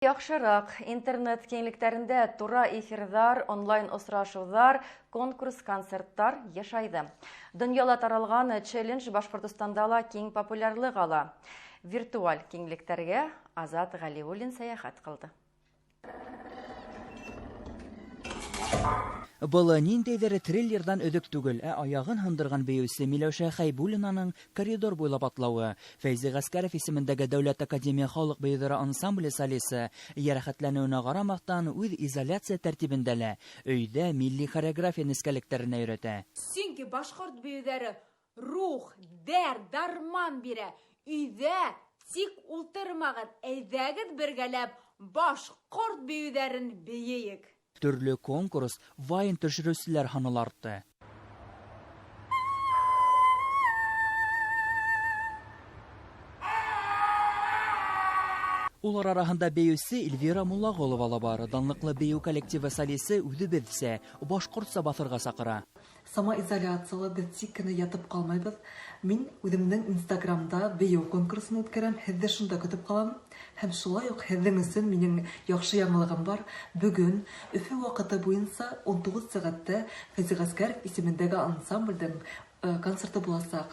Яхшырак, интернет кеңлектәрендә тура эфирдар, онлайн осрашулар, конкурс-концерттар яшайды. Дөньяла таралган челлендж Башкортостанда ла киң популярлык ала. Виртуаль киңлектәргә Азат Галиуллин сәяхәт кылды. Бұл ниндейдер триллердан өдік түгел, аягын хындырган бейеусе Миләүшә Хәйбуллинаның коридор буйлап атлауы, Фәйзи Гаскәров исемендәге Дәүләт Академия халык бейдері ансамбле солисы, ярәхәтләнүенә карамактан үз изоляция тәртибендәле, өйдә милли хореография нескәлекләренә өйрәтә. Сөнки башкорт бейеүләре рух, дарман бирә. Өйдә тик ултырмагыз, әйдәгез бергәләп башкорт бейеүләрен бейеек. Төрле конкурс, вайн төшерүселәр һаны артты. Улар араһында бейеүсе Эльвира Муллаголова бар, данлыклы бейеү коллективы солисы үҙебеҙсә башҡортса баҫырға саҡыра. Самоизоляциялы беҙ тик кенә ятып ҡалмайбыҙ. Мин үҙемнең Инстаграмда бейеү конкурсын үткәрәм, һеҙҙе шунда көтөп ҡалам. Һәм шулай уҡ һеҙҙең өсөн минең яҡшы яңылығым бар. Бөгөн Өфө ваҡыты буйынса 19 сәғәттә Фәйзи Гаскәров исемендәге ансамблдең концерты буласаҡ.